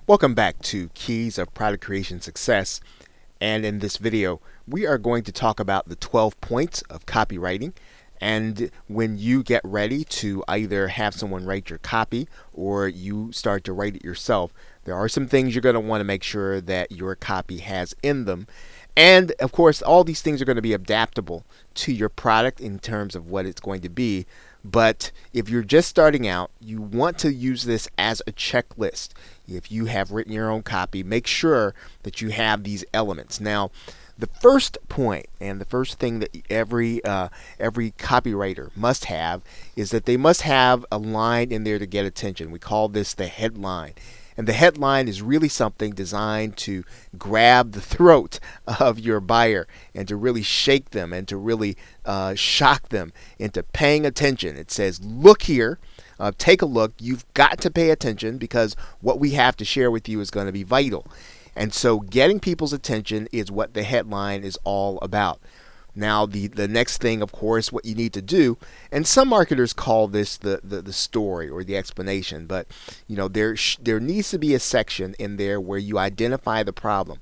Welcome back to Keys of Product Creation Success. And in this video, we are going to talk about the 12 points of copywriting. And when you get ready to either have someone write your copy or you start to write it yourself, there are some things you're going to want to make sure that your copy has in them. And of course, all these things are going to be adaptable to your product in terms of what it's going to be. But if you're just starting out, you want to use this as a checklist. If you have written your own copy, make sure that you have these elements. Now, the first point and the first thing that every copywriter must have is that they must have a line in there to get attention. We call this the headline. And the headline is really something designed to grab the throat of your buyer and to really shake them and to really shock them into paying attention. It says, look here, take a look. You've got to pay attention because what we have to share with you is going to be vital. And so getting people's attention is what the headline is all about. Now, the next thing, of course, what you need to do, and some marketers call this the story or the explanation, but there needs to be a section in there where you identify the problem.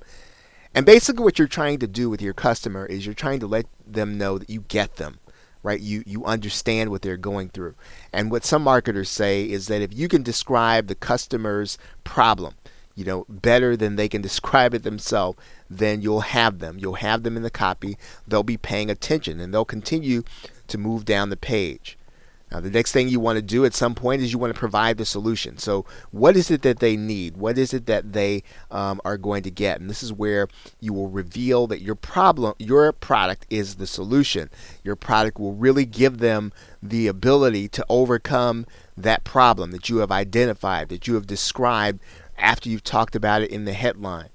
And basically what you're trying to do with your customer is you're trying to let them know that you get them, right? You understand what they're going through. And what some marketers say is that if you can describe the customer's problem, better than they can describe it themselves, then you'll have them. You'll have them in the copy. They'll be paying attention and they'll continue to move down the page. Now, the next thing you want to do at some point is you want to provide the solution. So what is it that they need? What is it that they are going to get? And this is where you will reveal that your product is the solution. Your product will really give them the ability to overcome that problem that you have identified, that you have described after you've talked about it in the headline.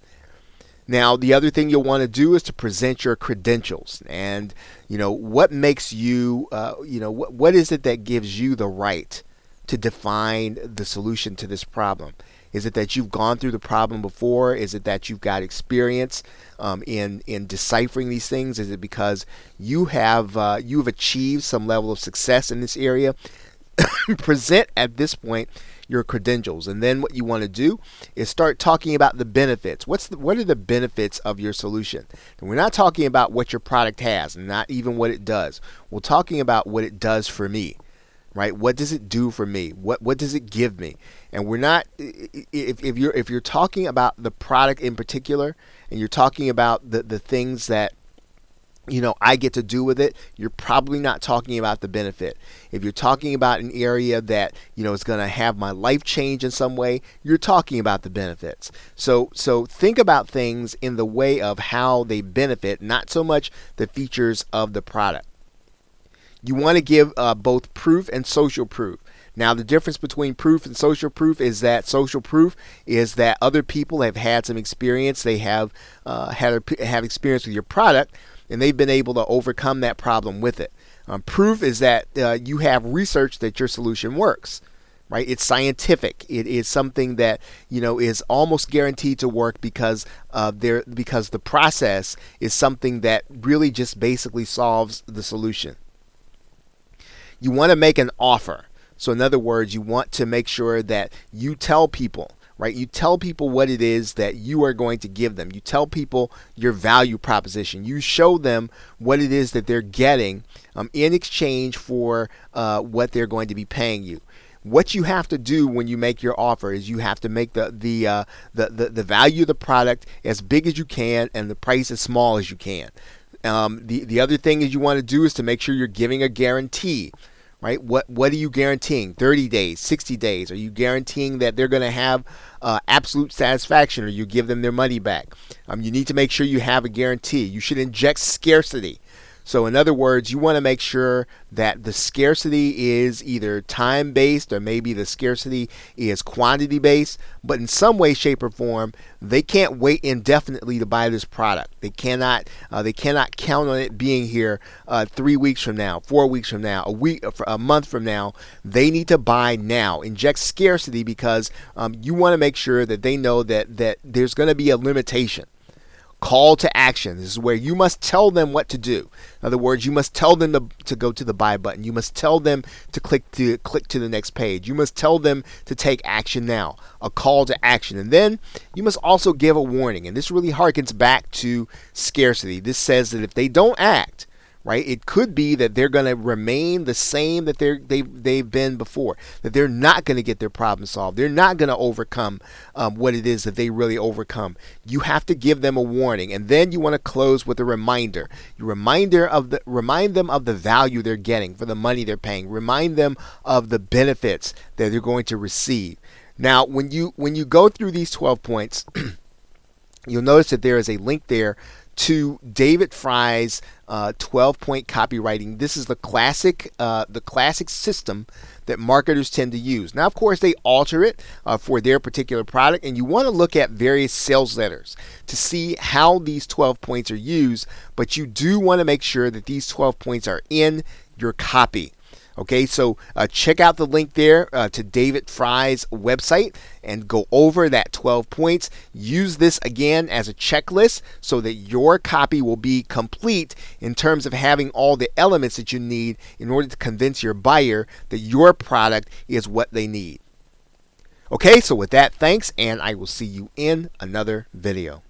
Now, the other thing you'll want to do is to present your credentials. And, what makes you, what is it that gives you the right to define the solution to this problem? Is it that you've gone through the problem before? Is it that you've got experience in deciphering these things? Is it because you've achieved some level of success in this area? Present at this point your credentials, and then what you want to do is start talking about the benefits. What are the benefits of your solution? And we're not talking about what your product has, and not even what it does. We're talking about what it does for me, right? What does it do for me? What does it give me? And we're not if you're talking about the product in particular, and you're talking about the things that I get to do with it, you're probably not talking about the benefit. If you're talking about an area that, is going to have my life change in some way, you're talking about the benefits. So think about things in the way of how they benefit, not so much the features of the product. You want to give both proof and social proof. Now, the difference between proof and social proof is that social proof is that other people have had some experience. They have have experience with your product, and they've been able to overcome that problem with it. Proof is that you have research that your solution works, right? It's scientific. It is something that is almost guaranteed to work because the process is something that really just basically solves the solution. You want to make an offer. So in other words, you want to make sure that you tell people, right? You tell people what it is that you are going to give them. You tell people your value proposition. You show them what it is that they're getting in exchange for what they're going to be paying you. What you have to do when you make your offer is you have to make the value of the product as big as you can and the price as small as you can. The other thing is you want to do is to make sure you're giving a guarantee. Right? What are you guaranteeing? 30 days, 60 days? Are you guaranteeing that they're going to have absolute satisfaction, or you give them their money back? You need to make sure you have a guarantee. You should inject scarcity. So in other words, you want to make sure that the scarcity is either time-based or maybe the scarcity is quantity-based, but in some way, shape, or form, they can't wait indefinitely to buy this product. They cannot count on it being here 3 weeks from now, 4 weeks from now, a month from now. They need to buy now. Inject scarcity because you want to make sure that they know that there's going to be a limitation. call to action. This is where you must tell them what to do. In other words, you must tell them to go to the buy button. You must tell them to click to the next page. You must tell them to take action now. A call to action. And then you must also give a warning. And this really harkens back to scarcity. This says that if they don't act, right, it could be that they're going to remain the same that they've been before, that they're not going to get their problem solved. They're not going to overcome what it is that they really overcome. You have to give them a warning, and then you want to close with a reminder. You remind them of the value they're getting for the money they're paying. Remind them of the benefits that they're going to receive. Now, when you go through these 12 points, you'll notice that there is a link there to David Fry's 12-point copywriting. This is the classic system that marketers tend to use. Now, of course, they alter it for their particular product, and you want to look at various sales letters to see how these 12 points are used, but you do want to make sure that these 12 points are in your copy. Okay, so check out the link there to David Fry's website and go over that 12 points. Use this again as a checklist so that your copy will be complete in terms of having all the elements that you need in order to convince your buyer that your product is what they need. Okay, so with that, thanks, and I will see you in another video.